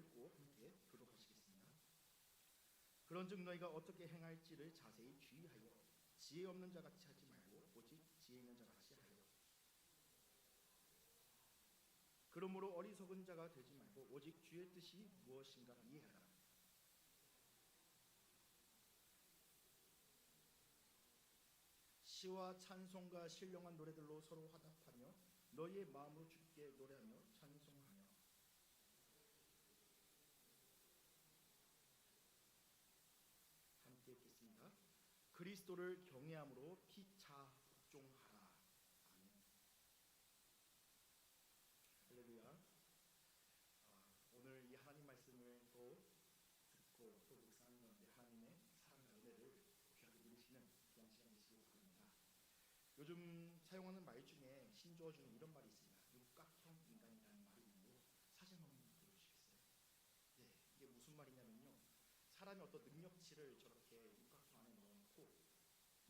읽고 함께 교독하시겠습니다. 그런즉 너희가 어떻게 행할지를 자세히 주의하여 지혜 없는 자같이 하지 말고 오직 지혜 있는 자같이 하여. 그러므로 어리석은 자가 되지 말고 오직 주의 뜻이 무엇인가 이해하라. 시와 찬송과 신령한 노래들로 서로 화답하며 너희의 마음으로 주께 노래하며 찬송하며. 함께 읽겠습니다. 그리스도를 경외함으로 피차 복종하라. 아멘. 할렐루야. 오늘 이 하나님 말씀을 또 듣고 또 묵상하는 가운데 하나님의 사랑과 은혜를 귀하게 누리시는 귀한 시간이 되시길 바랍니다. 요즘 사용하는 말 중에 신조어 중에 이런 말이 있습니다. 육각형 인간이라는 말이 있는데 사실 한번 들어보시겠어요? 네, 이게 무슨 말이냐면요, 사람의 어떤 능력치를 저렇게 육각형 안에 넣어놓고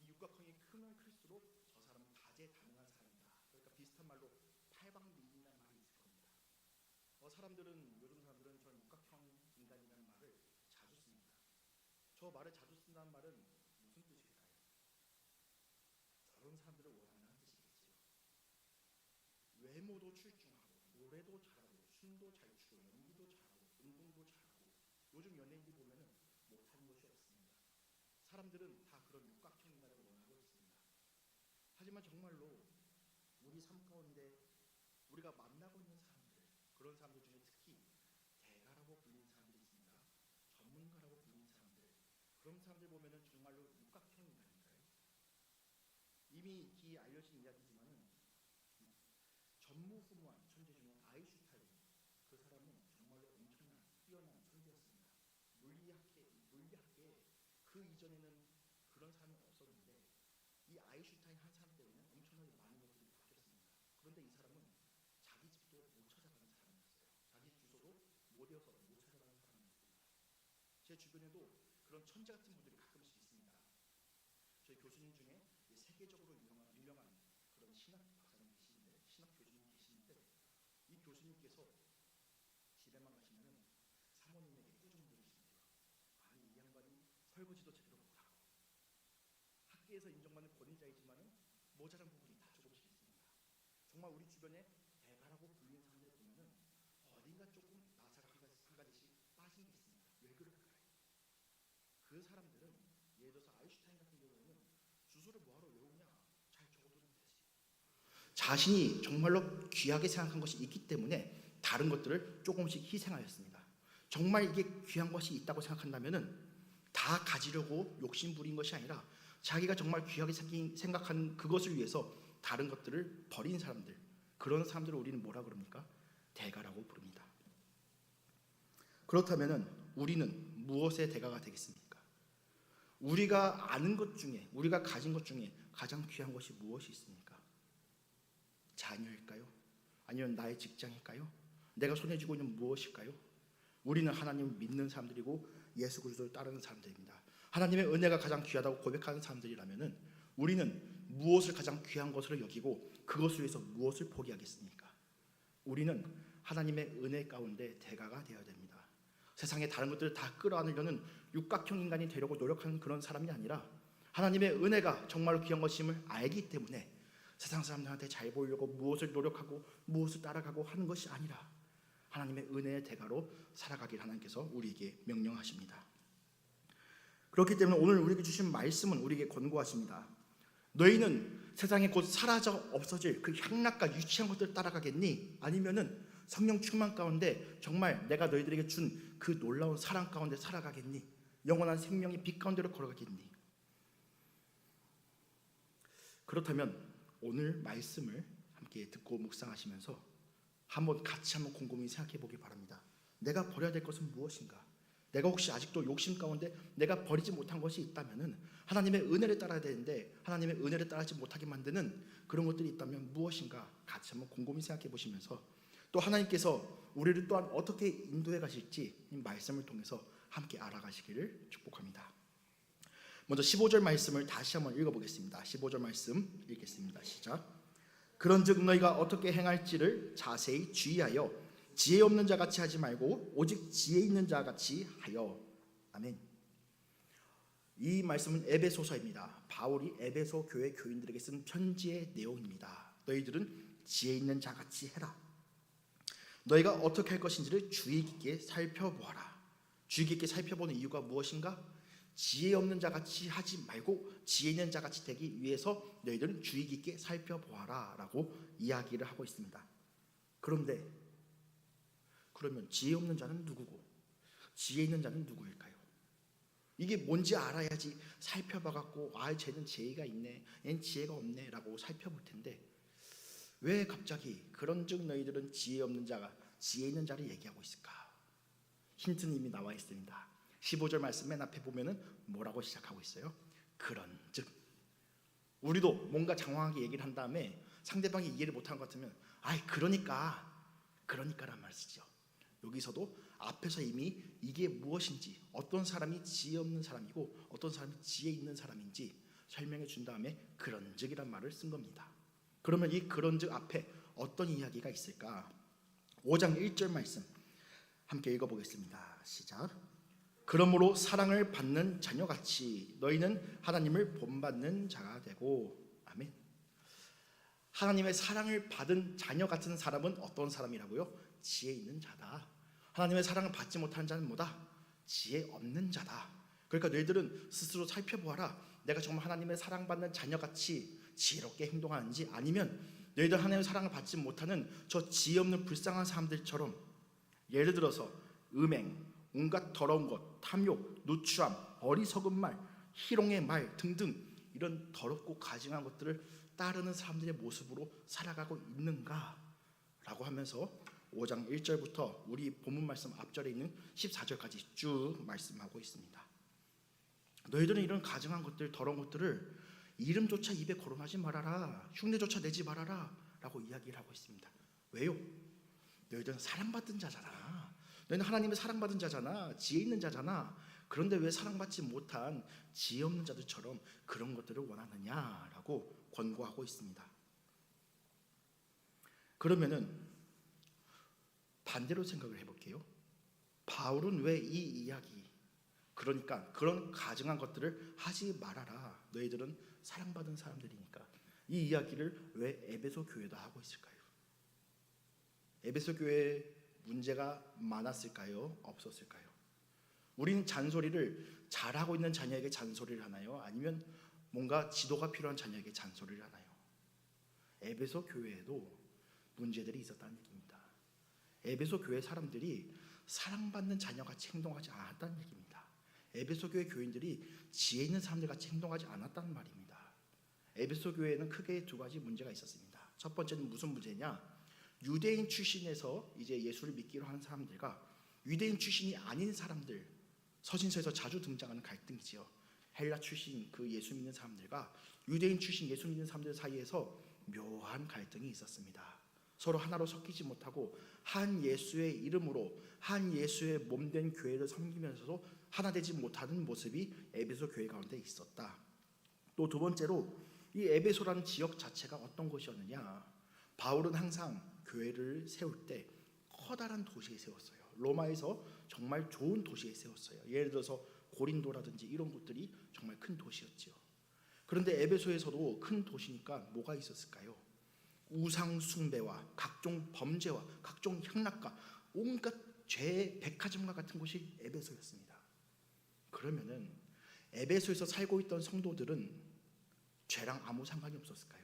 이 육각형이 크면 클수록 저 사람은 다재다능한 사람이다. 그러니까 비슷한 말로 팔방미인이라는 말이 있을 겁니다. 요즘 사람들은 저는 육각형 인간이라는 말을 자주 씁니다. 저 말을 자주 쓴다는 말은 무슨 뜻일까요? 저런 사람들을 원한다는 뜻이겠죠. 외모도 출중하고 노래도 잘하고 춤도 잘 추고 연기도 잘하고 운동도 잘하고 요즘 연예인들 보면은 못하는 것이 없습니다. 사람들은 다 그런 육각형 인간을 원하고 있습니다. 하지만 정말로 우리 삶 가운데 우리가 만나고 있는 사람들, 그런 사람들 중에 특히 대가라고 불리는 사람들이 있습니다. 전문가라고 불리는 사람들, 그런 사람들 보면은 정말로 육각형 인간인가요? 이미 기 알려진 이야기지만은 전무후무한 천재 중에 아인슈타인, 그 사람은 정말로 엄청난 뛰어난 천재였습니다. 물리학계 그 이전에는 그런 사람이 없었는데 이 아인슈타인 한 사람 때문에 엄청나게 많은 것들이 바뀌었습니다. 그런데 이 사람은 자기 집도 못 찾아가는 사람이었어요. 자기 주소도 못 외워서 못 찾아가는 사람이었습니다. 제 주변에도 그런 천재 같은 분들이 가끔씩 있습니다. 저희 교수님 중에 세계적으로 유명한 그런 신학 박사님 계시는데, 신학 교수님 계시는데, 이 교수님께서 집에만 가시면은 사모님에게 꾸중 들으시는데요. 아니, 이 양반이 설거지도 제대로 못하고 학계에서 인정받는 권위자이지만은 모자란 부분이 다 조금씩 있습니다. 정말 우리 주변에 대가라고 불리는 사람들 보면은 어딘가 조금 나사가 한 가지씩 빠진 게 있습니다. 왜 그럴까요? 그 사람들은 예를 들어서 아인슈타인 같은 경우에는 주소를 뭐하러 외우냐? 잘 적어두면 되지. 자신이 정말로 귀하게 생각한 것이 있기 때문에 다른 것들을 조금씩 희생하였습니다. 정말 이게 귀한 것이 있다고 생각한다면은 다 가지려고 욕심 부린 것이 아니라 자기가 정말 귀하게 생각한 그것을 위해서 다른 것들을 버린 사람들, 그런 사람들을 우리는 뭐라 그럽니까? 대가라고 부릅니다. 그렇다면은 우리는 무엇의 대가가 되겠습니까? 우리가 아는 것 중에, 우리가 가진 것 중에 가장 귀한 것이 무엇이 있습니까? 자녀일까요? 아니면 나의 직장일까요? 내가 손에 쥐고 있는 무엇일까요? 우리는 하나님을 믿는 사람들이고 예수 그리스도를 따르는 사람들입니다. 하나님의 은혜가 가장 귀하다고 고백하는 사람들이라면은 우리는 무엇을 가장 귀한 것으로 여기고 그것을 위해서 무엇을 포기하겠습니까? 우리는 하나님의 은혜 가운데 대가가 되어야 됩니다. 세상의 다른 것들을 다 끌어안으려는 육각형 인간이 되려고 노력하는 그런 사람이 아니라 하나님의 은혜가 정말로 귀한 것임을 알기 때문에 세상 사람들한테 잘 보이려고 무엇을 노력하고 무엇을 따라가고 하는 것이 아니라 하나님의 은혜의 대가로 살아가길 하나님께서 우리에게 명령하십니다. 그렇기 때문에 오늘 우리에게 주신 말씀은 우리에게 권고하십니다. 너희는 세상에 곧 사라져 없어질 그 향락과 유치한 것들을 따라가겠니? 아니면은 성령 충만 가운데 정말 내가 너희들에게 준 그 놀라운 사랑 가운데 살아가겠니? 영원한 생명의 빛 가운데로 걸어가겠니? 그렇다면 오늘 말씀을 함께 듣고 묵상하시면서 같이 한번 곰곰이 생각해 보기 바랍니다. 내가 버려야 될 것은 무엇인가? 내가 혹시 아직도 욕심 가운데 내가 버리지 못한 것이 있다면은 하나님의 은혜를 따라야 되는데 하나님의 은혜를 따르지 못하게 만드는 그런 것들이 있다면 무엇인가? 같이 한번 곰곰이 생각해 보시면서 또 하나님께서 우리를 또한 어떻게 인도해 가실지 이 말씀을 통해서 함께 알아가시기를 축복합니다. 먼저 15절 말씀을 다시 한번 읽어보겠습니다. 15절 말씀 읽겠습니다. 시작. 그런즉 너희가 어떻게 행할지를 자세히 주의하여 지혜 없는 자 같이 하지 말고 오직 지혜 있는 자 같이 하여. 아멘. 이 말씀은 에베소서입니다. 바울이 에베소 교회 교인들에게 쓴 편지의 내용입니다. 너희들은 지혜 있는 자 같이 해라. 너희가 어떻게 할 것인지를 주의 깊게 살펴보아라. 주의 깊게 살펴보는 이유가 무엇인가? 지혜 없는 자 같이 하지 말고 지혜 있는 자 같이 되기 위해서 너희들은 주의 깊게 살펴보아라 라고 이야기를 하고 있습니다. 그런데 그러면 지혜 없는 자는 누구고 지혜 있는 자는 누구일까요? 이게 뭔지 알아야지 살펴봐갖고 쟤는 지혜가 있네, 얘는 지혜가 없네 라고 살펴볼 텐데 왜 갑자기 그런즉 너희들은 지혜 없는 자가 지혜 있는 자를 얘기하고 있을까? 힌트는 이미 나와 있습니다. 15절 말씀 맨 앞에 보면은 뭐라고 시작하고 있어요? 그런즉. 우리도 뭔가 장황하게 얘기를 한 다음에 상대방이 이해를 못한 것 같으면 그러니까란 말 쓰죠. 여기서도 앞에서 이미 이게 무엇인지, 어떤 사람이 지혜 없는 사람이고 어떤 사람이 지혜 있는 사람인지 설명해 준 다음에 그런즉이란 말을 쓴 겁니다. 그러면 이 그런즉 앞에 어떤 이야기가 있을까? 5장 1절 말씀 함께 읽어보겠습니다. 시작. 그러므로 사랑을 받는 자녀같이 너희는 하나님을 본받는 자가 되고. 아멘. 하나님의 사랑을 받은 자녀 같은 사람은 어떤 사람이라고요? 지혜 있는 자다. 하나님의 사랑을 받지 못하는 자는 뭐다? 지혜 없는 자다. 그러니까 너희들은 스스로 살펴보아라. 내가 정말 하나님의 사랑받는 자녀같이 지혜롭게 행동하는지, 아니면 너희들 하나님의 사랑을 받지 못하는 저 지혜 없는 불쌍한 사람들처럼, 예를 들어서 음행, 온갖 더러운 것, 탐욕, 누추함, 어리석은 말, 희롱의 말 등등 이런 더럽고 가증한 것들을 따르는 사람들의 모습으로 살아가고 있는가? 라고 하면서 5장 1절부터 우리 본문 말씀 앞절에 있는 14절까지 쭉 말씀하고 있습니다. 너희들은 이런 가증한 것들, 더러운 것들을 이름조차 입에 거론하지 말아라, 흉내조차 내지 말아라 라고 이야기를 하고 있습니다. 왜요? 너희들은 사랑받은 자잖아. 너희는 하나님의 사랑받은 자잖아. 지혜 있는 자잖아. 그런데 왜 사랑받지 못한 지혜 없는 자들처럼 그런 것들을 원하느냐라고 권고하고 있습니다. 그러면은 반대로 생각을 해볼게요. 바울은 왜 이 이야기, 그러니까 그런 가증한 것들을 하지 말아라, 너희들은 사랑받은 사람들이니까, 이 이야기를 왜 에베소 교회도 하고 있을까요? 에베소 교회에 문제가 많았을까요? 없었을까요? 우리는 잔소리를 잘하고 있는 자녀에게 잔소리를 하나요? 아니면 뭔가 지도가 필요한 자녀에게 잔소리를 하나요? 에베소 교회에도 문제들이 있었다는 얘기입니다. 에베소 교회 사람들이 사랑받는 자녀같이 행동하지 않았다는 얘기입니다. 에베소 교회 교인들이 지혜 있는 사람들같이 행동하지 않았다는 말입니다. 에베소 교회에는 크게 두 가지 문제가 있었습니다. 첫 번째는 무슨 문제냐? 유대인 출신에서 이제 예수를 믿기로 하는 사람들과 유대인 출신이 아닌 사람들, 서신서에서 자주 등장하는 갈등이지요. 헬라 출신 그 예수 믿는 사람들과 유대인 출신 예수 믿는 사람들 사이에서 묘한 갈등이 있었습니다. 서로 하나로 섞이지 못하고 한 예수의 이름으로 한 예수의 몸된 교회를 섬기면서도 하나 되지 못하는 모습이 에베소 교회 가운데 있었다. 또 두 번째로 이 에베소라는 지역 자체가 어떤 곳이었느냐? 바울은 항상 교회를 세울 때 커다란 도시에 세웠어요. 로마에서 정말 좋은 도시에 세웠어요. 예를 들어서 고린도라든지 이런 곳들이 정말 큰 도시였죠. 그런데 에베소에서도 큰 도시니까 뭐가 있었을까요? 우상 숭배와 각종 범죄와 각종 향락과 온갖 죄의 백화점과 같은 곳이 에베소였습니다. 그러면은 에베소에서 살고 있던 성도들은 죄랑 아무 상관이 없었을까요?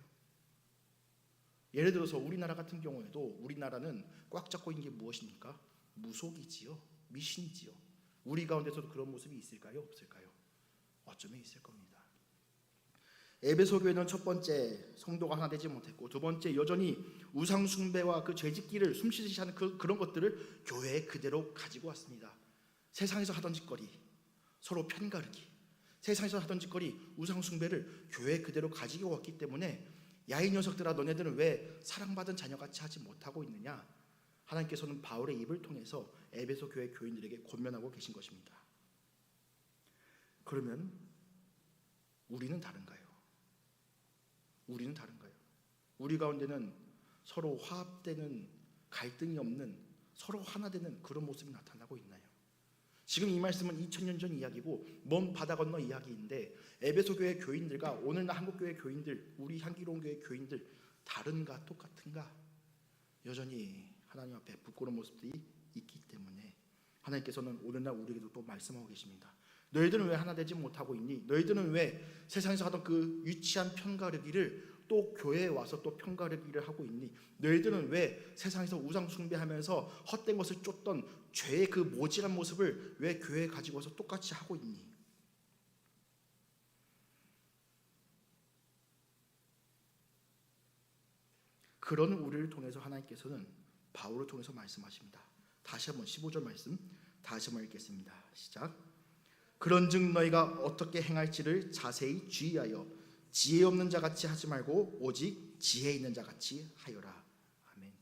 예를 들어서 우리나라 같은 경우에도 우리나라는 꽉 잡고 있는 게 무엇입니까? 무속이지요. 미신이지요. 우리 가운데서도 그런 모습이 있을까요? 없을까요? 어쩌면 있을 겁니다. 에베소 교회는 첫 번째 성도가 하나 되지 못했고, 두 번째 여전히 우상 숭배와 그 죄짓기를 숨쉬듯이 하는 그런 것들을 교회에 그대로 가지고 왔습니다. 세상에서 하던 짓거리, 서로 편가르기, 세상에서 하던 짓거리, 우상 숭배를 교회에 그대로 가지고 왔기 때문에 야, 이 녀석들아, 너네들은 왜 사랑받은 자녀같이 하지 못하고 있느냐? 하나님께서는 바울의 입을 통해서 에베소 교회 교인들에게 권면하고 계신 것입니다. 그러면 우리는 다른가요? 우리는 다른가요? 우리 가운데는 서로 화합되는, 갈등이 없는, 서로 하나 되는 그런 모습이 나타나고 있나요? 지금 이 말씀은 2000년 전 이야기고 먼 바다 건너 이야기인데 에베소 교회 교인들과 오늘날 한국 교회 교인들, 우리 향기로운 교회 교인들 다른가 똑같은가? 여전히 하나님 앞에 부끄러운 모습들이 있기 때문에 하나님께서는 오늘날 우리에게도 또 말씀하고 계십니다. 너희들은 왜 하나 되지 못하고 있니? 너희들은 왜 세상에서 하던 그 유치한 편가르기를 또 교회에 와서 또 편가르기를 하고 있니? 너희들은 왜 세상에서 우상 숭배하면서 헛된 것을 쫓던 죄의 그 모질한 모습을 왜 교회에 가지고 와서 똑같이 하고 있니? 그런 우리를 통해서 하나님께서는 바울을 통해서 말씀하십니다. 다시 한번 15절 말씀 다시 한번 읽겠습니다. 시작. 그런즉 너희가 어떻게 행할지를 자세히 주의하여 지혜 없는 자같이 하지 말고 오직 지혜 있는 자같이 하여라. 아멘.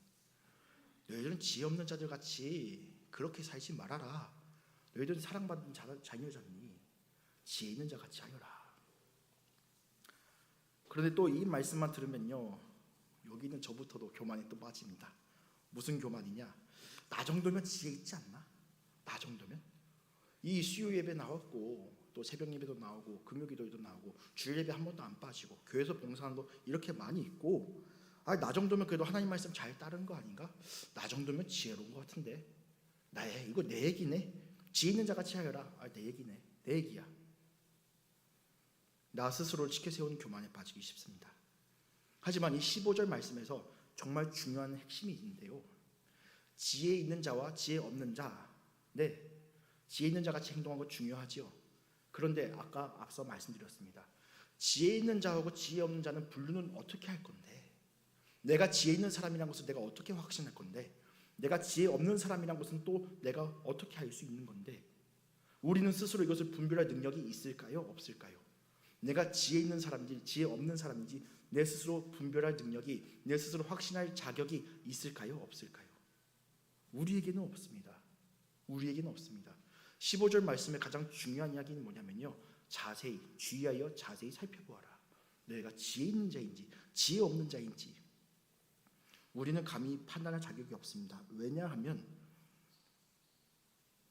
너희들은 지혜 없는 자들같이 그렇게 살지 말아라. 너희들은 사랑받는 자녀잖니. 지혜 있는 자같이 하여라. 그런데 또 이 말씀만 들으면요, 여기는 저부터도 교만에 또 빠집니다. 무슨 교만이냐? 나 정도면 지혜 있지 않나? 나 정도면? 이 수요 예배 나왔고 또 새벽 예배도 나오고 금요기도에도 나오고 주일 예배 한 번도 안 빠지고 교회에서 봉사하는 거 이렇게 많이 있고, 나 정도면 그래도 하나님 말씀 잘 따른 거 아닌가? 나 정도면 지혜로운 것 같은데. 이거 내 얘기네. 지혜 있는 자같이 하여라. 내 얘기네. 내 얘기야. 나 스스로를 지켜세우는 교만에 빠지기 쉽습니다. 하지만 이 15절 말씀에서 정말 중요한 핵심이 있는데요, 지혜 있는 자와 지혜 없는 자, 지혜 있는 자같이 행동하는 거 중요하지요. 그런데 아까 앞서 말씀드렸습니다. 지혜 있는 자하고 지혜 없는 자는 분류는 어떻게 할 건데? 내가 지혜 있는 사람이라는 것을 내가 어떻게 확신할 건데? 내가 지혜 없는 사람이라는 것은 또 내가 어떻게 알 수 있는 건데? 우리는 스스로 이것을 분별할 능력이 있을까요? 없을까요? 내가 지혜 있는 사람인지 지혜 없는 사람인지 내 스스로 분별할 능력이, 내 스스로 확신할 자격이 있을까요? 없을까요? 우리에게는 없습니다. 우리에게는 없습니다. 15절 말씀의 가장 중요한 이야기는 뭐냐면요, 자세히 주의하여 자세히 살펴보아라. 너희가 지혜 있는 자인지 지혜 없는 자인지 우리는 감히 판단할 자격이 없습니다. 왜냐하면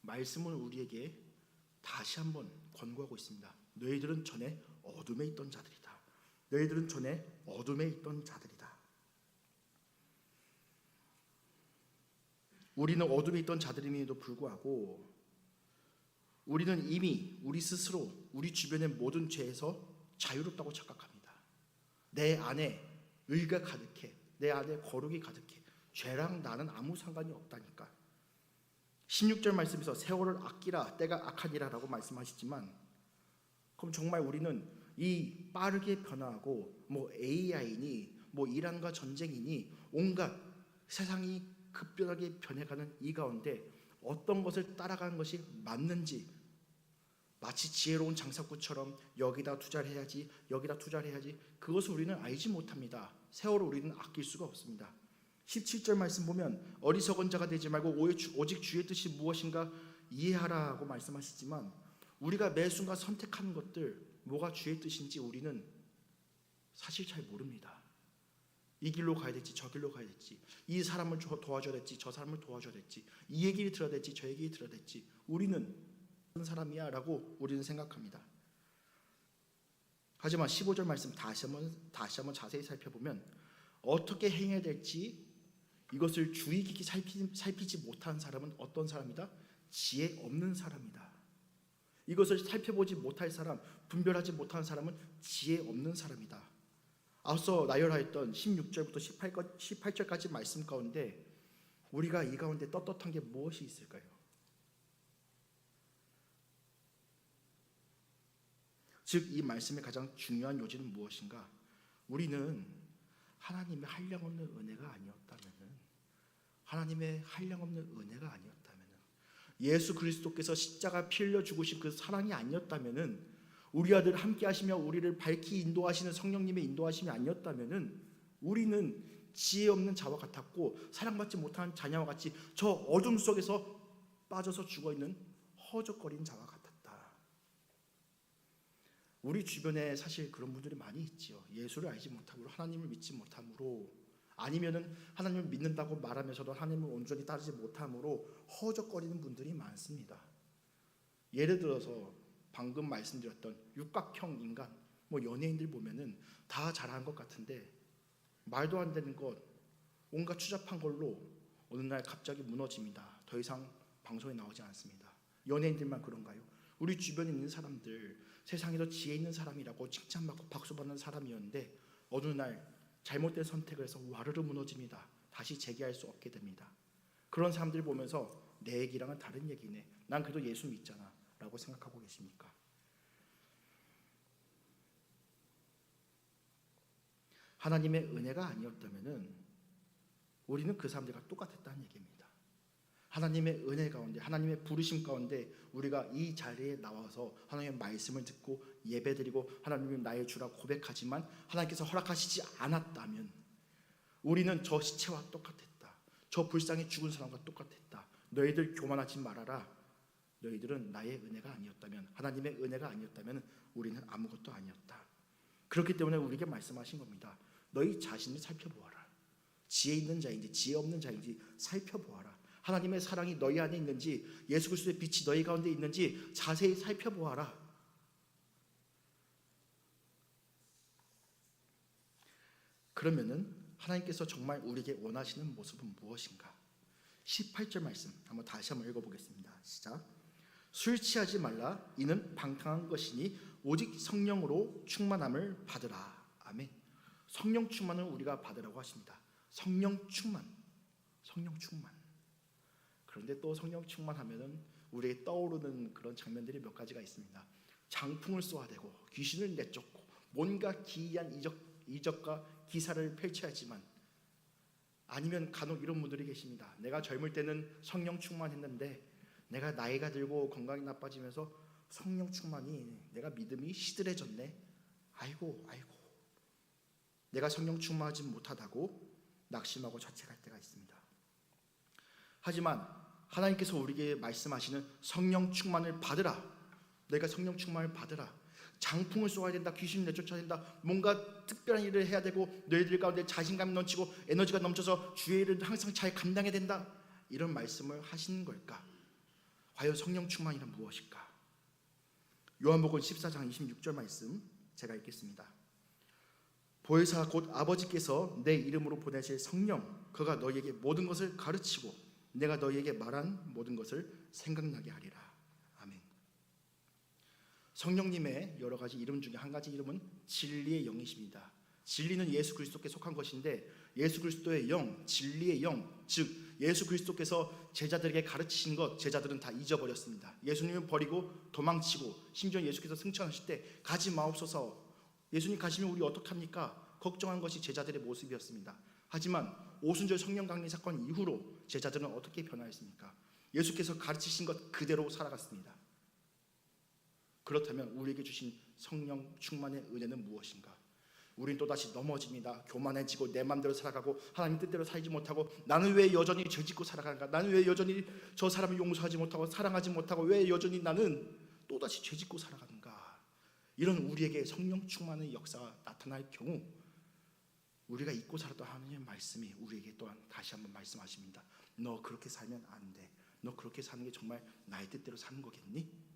말씀은 우리에게 다시 한번 권고하고 있습니다. 너희들은 전에 어둠에 있던 자들이다. 너희들은 전에 어둠에 있던 자들이다. 우리는 어둠에 있던 자들임에도 불구하고 우리는 이미 우리 스스로 우리 주변의 모든 죄에서 자유롭다고 착각합니다. 내 안에 의가 가득해. 내 안에 거룩이 가득해. 죄랑 나는 아무 상관이 없다니까. 16절 말씀에서 세월을 아끼라 때가 악하니라 라고 말씀하시지만, 그럼 정말 우리는 이 빠르게 변화하고 AI니 이란과 전쟁이니 온갖 세상이 급변하게 변해가는 이 가운데 어떤 것을 따라가는 것이 맞는지, 마치 지혜로운 장사꾼처럼 여기다 투자를 해야지 여기다 투자를 해야지, 그것을 우리는 알지 못합니다. 세월을 우리는 아낄 수가 없습니다. 17절 말씀 보면 어리석은 자가 되지 말고 오직 주의 뜻이 무엇인가 이해하라고 말씀하시지만, 우리가 매 순간 선택하는 것들 뭐가 주의 뜻인지 우리는 사실 잘 모릅니다. 이 길로 가야 될지 저 길로 가야 될지, 이 사람을 도와줘야 될지 저 사람을 도와줘야 될지, 이 얘기를 들어야 될지 저 얘기를 들어야 될지 우리는 어떤 사람이야 라고 우리는 생각합니다. 하지만 15절 말씀 다시 한번 자세히 살펴보면 어떻게 행해야 될지 이것을 주의 깊게 살피지 못한 사람은 어떤 사람이다? 지혜 없는 사람이다. 이것을 살펴보지 못할 사람, 분별하지 못한 사람은 지혜 없는 사람이다. 앞서 나열하였던 16절부터 18절까지 말씀 가운데 우리가 이 가운데 떳떳한 게 무엇이 있을까요? 즉 이 말씀의 가장 중요한 요지는 무엇인가? 우리는 하나님의 한량없는 은혜가 아니었다면, 예수 그리스도께서 십자가 피 흘려 죽으신 그 사랑이 아니었다면, 우리 아들 함께 하시며 우리를 밝히 인도하시는 성령님의 인도하심이 아니었다면 우리는 지혜 없는 자와 같았고 사랑받지 못한 자녀와 같이 저 어둠 속에서 빠져서 죽어있는 허적거린 자와 같았다. 우리 주변에 사실 그런 분들이 많이 있지요. 예수를 알지 못함으로, 하나님을 믿지 못함으로 아니면은 하나님을 믿는다고 말하면서도 하나님을 온전히 따르지 못함으로 허우적거리는 분들이 많습니다. 예를 들어서 방금 말씀드렸던 육각형 인간, 연예인들 보면은 다 잘한 것 같은데 말도 안 되는 것, 온갖 추잡한 걸로 어느 날 갑자기 무너집니다. 더 이상 방송에 나오지 않습니다. 연예인들만 그런가요? 우리 주변에 있는 사람들, 세상에서 지혜 있는 사람이라고 칭찬받고 박수받는 사람이었는데 어느 날 잘못된 선택을 해서 와르르 무너집니다. 다시 재기할 수 없게 됩니다. 그런 사람들 보면서 내 얘기랑은 다른 얘기네, 난 그래도 예수 믿잖아 라고 생각하고 계십니까? 하나님의 은혜가 아니었다면 우리는 그 사람들과 똑같았다는 얘기입니다. 하나님의 은혜 가운데, 하나님의 부르심 가운데 우리가 이 자리에 나와서 하나님의 말씀을 듣고 예배드리고 하나님이 나의 주라 고백하지만 하나님께서 허락하시지 않았다면 우리는 저 시체와 똑같았다. 저 불쌍히 죽은 사람과 똑같았다. 너희들 교만하지 말아라. 너희들은 나의 은혜가 아니었다면, 하나님의 은혜가 아니었다면 우리는 아무것도 아니었다. 그렇기 때문에 우리에게 말씀하신 겁니다. 너희 자신을 살펴보아라. 지혜 있는 자인지 지혜 없는 자인지 살펴보아라. 하나님의 사랑이 너희 안에 있는지, 예수 그리스도의 빛이 너희 가운데 있는지 자세히 살펴보아라. 그러면은 하나님께서 정말 우리에게 원하시는 모습은 무엇인가? 18절 말씀 다시 한번 읽어보겠습니다. 시작. 술 취하지 말라. 이는 방탕한 것이니 오직 성령으로 충만함을 받으라. 아멘. 성령 충만을 우리가 받으라고 하십니다. 성령 충만. 그런데 또 성령 충만하면은 우리에게 떠오르는 그런 장면들이 몇 가지가 있습니다. 장풍을 쏘아대고 귀신을 내쫓고 뭔가 기이한 이적과 기사를 펼쳐야지만, 아니면 간혹 이런 분들이 계십니다. 내가 젊을 때는 성령 충만했는데 내가 나이가 들고 건강이 나빠지면서 성령 충만이, 내가 믿음이 시들해졌네. 아이고 내가 성령 충만하지 못하다고 낙심하고 자책할 때가 있습니다. 하지만 하나님께서 우리에게 말씀하시는 성령 충만을 받으라. 너희가 성령 충만을 받으라. 장풍을 쏘아야 된다. 귀신을 내쫓아야 된다. 뭔가 특별한 일을 해야 되고 너희들 가운데 자신감이 넘치고 에너지가 넘쳐서 주의 일을 항상 잘 감당해야 된다. 이런 말씀을 하시는 걸까? 과연 성령 충만이란 무엇일까? 요한복음 14장 26절 말씀 제가 읽겠습니다. 보혜사 곧 아버지께서 내 이름으로 보내실 성령, 그가 너희에게 모든 것을 가르치고 내가 너희에게 말한 모든 것을 생각나게 하리라. 아멘. 성령님의 여러 가지 이름 중에 한 가지 이름은 진리의 영이십니다. 진리는 예수 그리스도께 속한 것인데, 예수 그리스도의 영, 진리의 영, 즉 예수 그리스도께서 제자들에게 가르치신 것 제자들은 다 잊어버렸습니다. 예수님은 버리고 도망치고, 심지어 예수께서 승천하실 때 가지 마옵소서, 예수님 가시면 우리 어떡합니까? 걱정한 것이 제자들의 모습이었습니다. 하지만 오순절 성령 강림 사건 이후로 제자들은 어떻게 변화했습니까? 예수께서 가르치신 것 그대로 살아갔습니다. 그렇다면 우리에게 주신 성령 충만의 은혜는 무엇인가? 우린 또다시 넘어집니다. 교만해지고 내 맘대로 살아가고 하나님 뜻대로 살지 못하고, 나는 왜 여전히 죄짓고 살아가는가? 나는 왜 여전히 저 사람을 용서하지 못하고 사랑하지 못하고 왜 여전히 나는 또다시 죄짓고 살아가는가? 이런 우리에게 성령 충만의 역사가 나타날 경우 우리가 잊고 살았던 하나님의 말씀이 우리에게 또한 다시 한번 말씀하십니다. 너 그렇게 살면 안 돼. 너 그렇게 사는 게 정말 나의 뜻대로 사는 거겠니?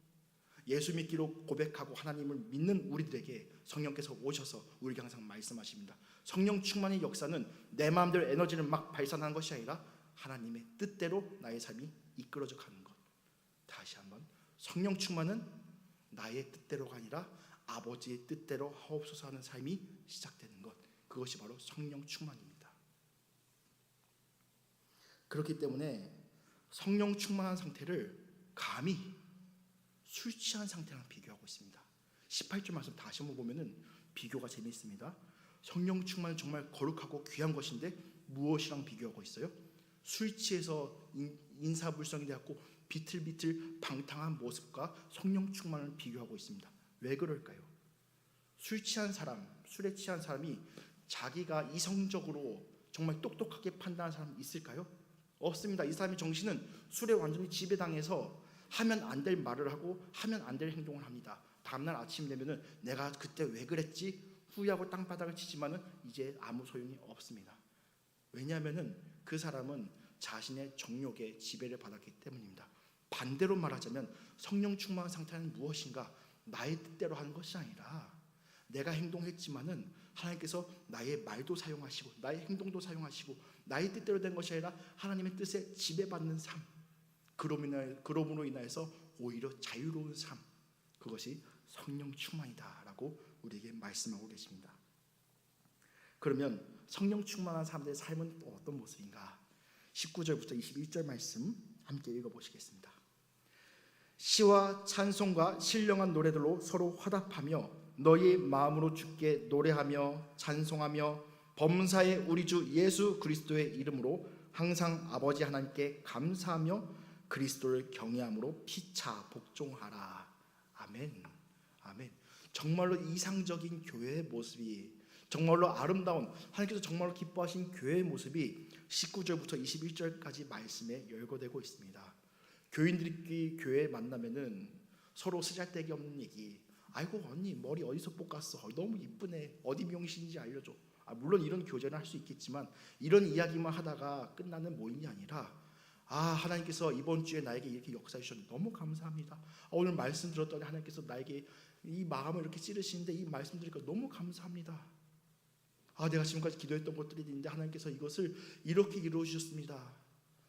예수 믿기로 고백하고 하나님을 믿는 우리들에게 성령께서 오셔서 우리에게 항상 말씀하십니다. 성령 충만의 역사는 내 마음대로 에너지를 막 발산하는 것이 아니라 하나님의 뜻대로 나의 삶이 이끌어져 가는 것. 다시 한번, 성령 충만은 나의 뜻대로가 아니라 아버지의 뜻대로 하옵소서 하는 삶이 시작되는 것, 그것이 바로 성령 충만입니다. 그렇기 때문에 성령 충만한 상태를 감히 술 취한 상태랑 비교하고 있습니다. 18절 말씀 다시 한번 보면은 비교가 재미있습니다. 성령 충만은 정말 거룩하고 귀한 것인데 무엇이랑 비교하고 있어요? 술 취해서 인사불성이 되었고 비틀비틀 방탕한 모습과 성령 충만을 비교하고 있습니다. 왜 그럴까요? 술에 취한 사람이 자기가 이성적으로 정말 똑똑하게 판단하는 사람이 있을까요? 없습니다. 이 사람의 정신은 술에 완전히 지배당해서 하면 안 될 말을 하고 하면 안 될 행동을 합니다. 다음날 아침 되면은 내가 그때 왜 그랬지? 후회하고 땅바닥을 치지만은 이제 아무 소용이 없습니다. 왜냐하면은 그 사람은 자신의 정욕의 지배를 받았기 때문입니다. 반대로 말하자면 성령 충만한 상태는 무엇인가? 나의 뜻대로 하는 것이 아니라 내가 행동했지만은 하나님께서 나의 말도 사용하시고 나의 행동도 사용하시고 나의 뜻대로 된 것이 아니라 하나님의 뜻에 지배받는 삶, 그럼으로 인하여서 오히려 자유로운 삶, 그것이 성령 충만이다라고 우리에게 말씀하고 계십니다. 그러면 성령 충만한 사람들의 삶은 또 어떤 모습인가? 19절부터 21절 말씀 함께 읽어보시겠습니다. 시와 찬송과 신령한 노래들로 서로 화답하며 너희 마음으로 주께 노래하며 찬송하며 범사의 우리 주 예수 그리스도의 이름으로 항상 아버지 하나님께 감사하며 그리스도를 경외함으로 피차 복종하라. 아멘. 아멘. 정말로 이상적인 교회의 모습이, 정말로 아름다운, 하나님께서 정말로 기뻐하신 교회의 모습이 19절부터 21절까지 말씀에 열거되고 있습니다. 교인들끼리 교회에 만나면은 서로 쓰잘데기 없는 얘기, 아이고 언니 머리 어디서 볶았어, 너무 이쁘네, 어디 미용실인지 알려줘. 물론 이런 교제는 할 수 있겠지만 이런 이야기만 하다가 끝나는 모임이 아니라, 하나님께서 이번 주에 나에게 이렇게 역사해 주셨는데 너무 감사합니다. 오늘 말씀 들었더니 하나님께서 나에게 이 마음을 이렇게 찌르시는데 이 말씀 들으니까 너무 감사합니다. 내가 지금까지 기도했던 것들이 있는데 하나님께서 이것을 이렇게 이루어 주셨습니다.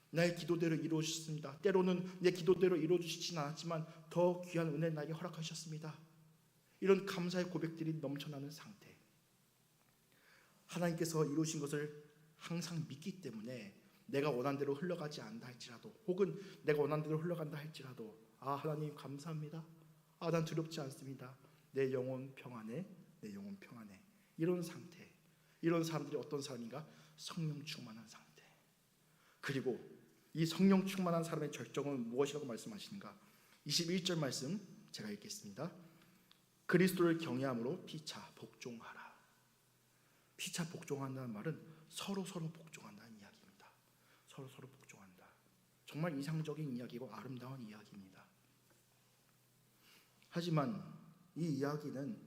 나의 기도대로 이루어 주셨습니다. 때로는 내 기도대로 이루어 주시진 않았지만 더 귀한 은혜를 나에게 허락하셨습니다. 이런 감사의 고백들이 넘쳐나는 상태, 하나님께서 이루신 것을 항상 믿기 때문에 내가 원한 대로 흘러가지 않는다 할지라도, 혹은 내가 원한 대로 흘러간다 할지라도, 하나님 감사합니다. 난 두렵지 않습니다. 내 영혼 평안해, 내 영혼 평안해. 이런 상태, 이런 사람들이 어떤 사람인가? 성령 충만한 상태. 그리고 이 성령 충만한 사람의 절정은 무엇이라고 말씀하시는가? 21절 말씀 제가 읽겠습니다. 그리스도를 경외함으로 피차 복종하라. 피차 복종한다는 말은 서로 복종한다는 이야기입니다. 서로 복종한다. 정말 이상적인 이야기고 아름다운 이야기입니다. 하지만 이 이야기는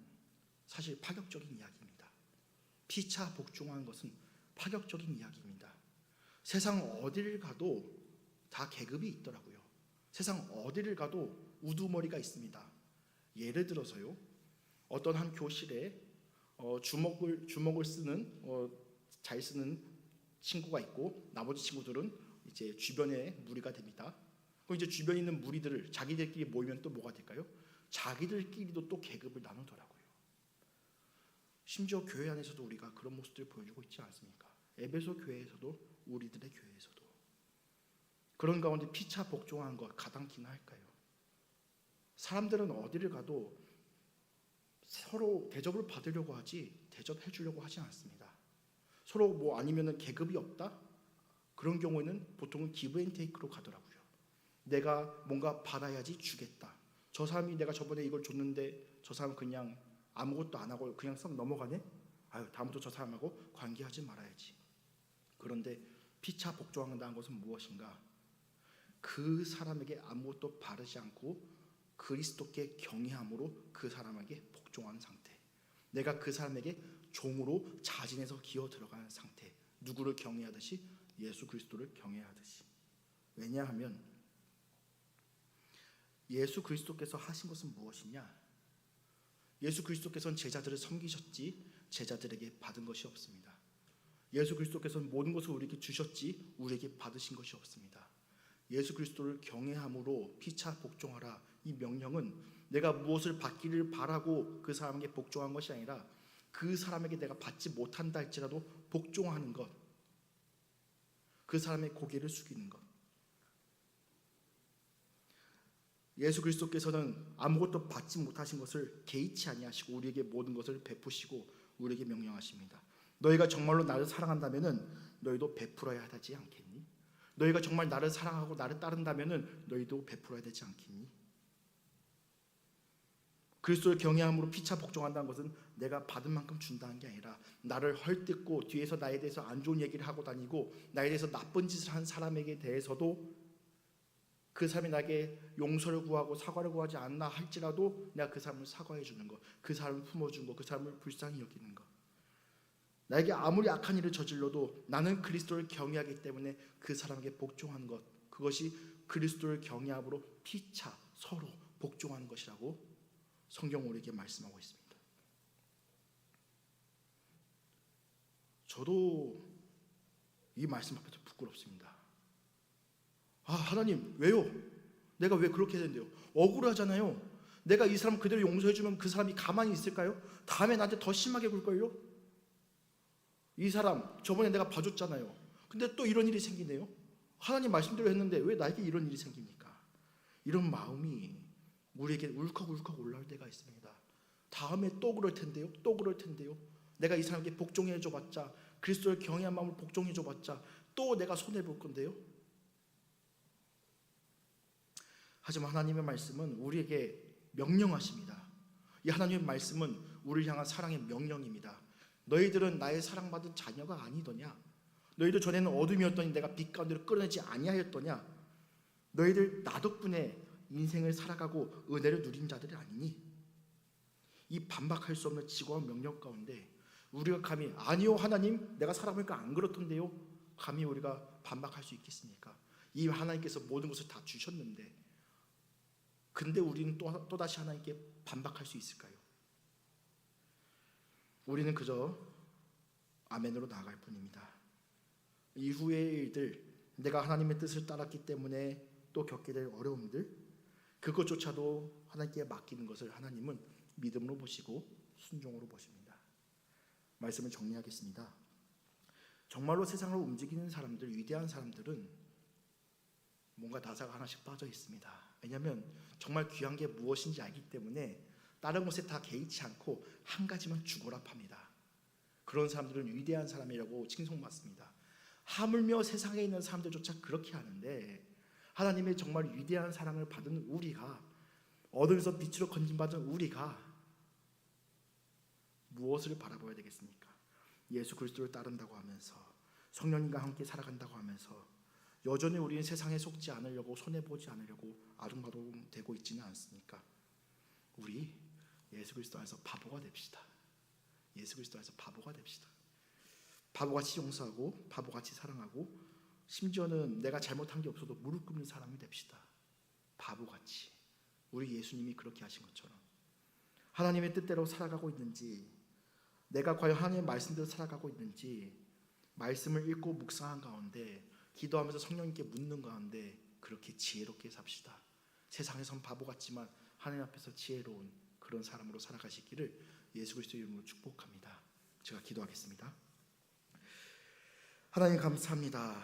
사실 파격적인 이야기입니다. 피차 복종하는 것은 파격적인 이야기입니다. 세상 어디를 가도 다 계급이 있더라고요. 세상 어디를 가도 우두머리가 있습니다. 예를 들어서요, 어떤 한 교실에 주먹을 쓰는 잘 쓰는 친구가 있고 나머지 친구들은 이제 주변에 무리가 됩니다. 그럼 이제 주변에 있는 무리들을 자기들끼리 모이면 또 뭐가 될까요? 자기들끼리도 또 계급을 나누더라고요. 심지어 교회 안에서도 우리가 그런 모습들을 보여주고 있지 않습니까? 에베소 교회에서도 우리들의 교회에서도 그런 가운데 피차 복종하는 것 가당키나 할까요? 사람들은 어디를 가도 서로 대접을 받으려고 하지 대접해 주려고 하지 않습니다. 서로 아니면은 계급이 없다? 그런 경우에는 보통은 기브 앤 테이크로 가더라고요. 내가 뭔가 받아야지 주겠다. 저 사람이 내가 저번에 이걸 줬는데 저 사람 그냥 아무것도 안 하고 그냥 썩 넘어가네? 다음부터 저 사람하고 관계하지 말아야지. 그런데 피차 복종한다는 것은 무엇인가? 그 사람에게 아무것도 바르지 않고 그리스도께 경외함으로 그 사람에게 복종하는 상태. 내가 그 사람에게 종으로 자진해서 기어 들어가는 상태. 누구를 경외하듯이? 예수 그리스도를 경외하듯이. 왜냐하면 예수 그리스도께서 하신 것은 무엇이냐? 예수 그리스도께서는 제자들을 섬기셨지 제자들에게 받은 것이 없습니다. 예수 그리스도께서는 모든 것을 우리에게 주셨지 우리에게 받으신 것이 없습니다. 예수 그리스도를 경외함으로 피차 복종하라. 이 명령은 내가 무엇을 받기를 바라고 그 사람에게 복종한 것이 아니라 그 사람에게 내가 받지 못한다 할지라도 복종하는 것, 그 사람의 고개를 숙이는 것. 예수 그리스도께서는 아무것도 받지 못하신 것을 개의치 아니하시고 우리에게 모든 것을 베푸시고 우리에게 명령하십니다. 너희가 정말로 나를 사랑한다면은 너희도 베풀어야 하지 않겠니? 너희가 정말 나를 사랑하고 나를 따른다면은 너희도 베풀어야 되지 않겠니? 그리스도를 경외함으로 피차 복종한다는 것은 내가 받은 만큼 준다는 게 아니라 나를 헐뜯고 뒤에서 나에 대해서 안 좋은 얘기를 하고 다니고 나에 대해서 나쁜 짓을 한 사람에게 대해서도 그 사람이 나에게 용서를 구하고 사과를 구하지 않나 할지라도 내가 그 사람을 사과해 주는 것, 그 사람을 품어주는 것, 그 사람을 불쌍히 여기는 것. 나에게 아무리 악한 일을 저질러도 나는 그리스도를 경외하기 때문에 그 사람에게 복종한 것, 그것이 그리스도를 경외함으로 피차 서로 복종하는 것이라고 성경 우리에게 말씀하고 있습니다. 저도 이 말씀 앞에서 부끄럽습니다. 하나님 왜요? 내가 왜 그렇게 된대요? 억울하잖아요. 내가 이 사람 그대로 용서해주면 그 사람이 가만히 있을까요? 다음에 나한테 더 심하게 굴걸요? 이 사람 저번에 내가 봐줬잖아요. 근데 또 이런 일이 생기네요. 하나님 말씀대로 했는데 왜 나에게 이런 일이 생깁니까? 이런 마음이 우리에게 울컥울컥 올라올 때가 있습니다. 다음에 또 그럴 텐데요. 또 그럴 텐데요. 내가 이 사람에게 복종해줘봤자, 그리스도를 경외한 마음을 복종해줘봤자 또 내가 손해볼 건데요. 하지만 하나님의 말씀은 우리에게 명령하십니다. 이 하나님의 말씀은 우리를 향한 사랑의 명령입니다. 너희들은 나의 사랑받은 자녀가 아니더냐? 너희들 전에는 어둠이었더니 내가 빛 가운데로 끌어내지 아니하였더냐? 너희들 나 덕분에 인생을 살아가고 은혜를 누린 자들이 아니니? 이 반박할 수 없는 지고한 명령 가운데 우리가 감히 아니요 하나님 내가 살아보니까 안 그렇던데요? 감히 우리가 반박할 수 있겠습니까? 이 하나님께서 모든 것을 다 주셨는데 근데 우리는 또다시 하나님께 반박할 수 있을까요? 우리는 그저 아멘으로 나아갈 뿐입니다. 이후의 일들, 내가 하나님의 뜻을 따랐기 때문에 또 겪게 될 어려움들, 그것조차도 하나님께 맡기는 것을 하나님은 믿음으로 보시고 순종으로 보십니다. 말씀을 정리하겠습니다. 정말로 세상을 움직이는 사람들, 위대한 사람들은 뭔가 나사가 하나씩 빠져 있습니다. 왜냐하면 정말 귀한 게 무엇인지 알기 때문에 다른 것에 다 개의치 않고 한 가지만 죽어라 팝니다. 그런 사람들은 위대한 사람이라고 칭송받습니다. 하물며 세상에 있는 사람들조차 그렇게 하는데 하나님의 정말 위대한 사랑을 받은 우리가, 어둠에서 빛으로 건진받은 우리가 무엇을 바라봐야 되겠습니까? 예수 그리스도를 따른다고 하면서 성령님과 함께 살아간다고 하면서 여전히 우리는 세상에 속지 않으려고, 손해보지 않으려고 아둥바둥 되고 있지는 않습니까? 우리 예수 그리스도 안에서 바보가 됩시다. 예수 그리스도 안에서 바보가 됩시다. 바보같이 용서하고 바보같이 사랑하고 심지어는 내가 잘못한 게 없어도 무릎 꿇는 사람이 됩시다. 바보같이. 우리 예수님이 그렇게 하신 것처럼 하나님의 뜻대로 살아가고 있는지, 내가 과연 하나님의 말씀대로 살아가고 있는지 말씀을 읽고 묵상한 가운데, 기도하면서 성령님께 묻는 가운데 그렇게 지혜롭게 삽시다. 세상에선 바보 같지만 하나님 앞에서 지혜로운 그런 사람으로 살아가시기를 예수 그리스도의 이름으로 축복합니다. 제가 기도하겠습니다. 하나님 감사합니다.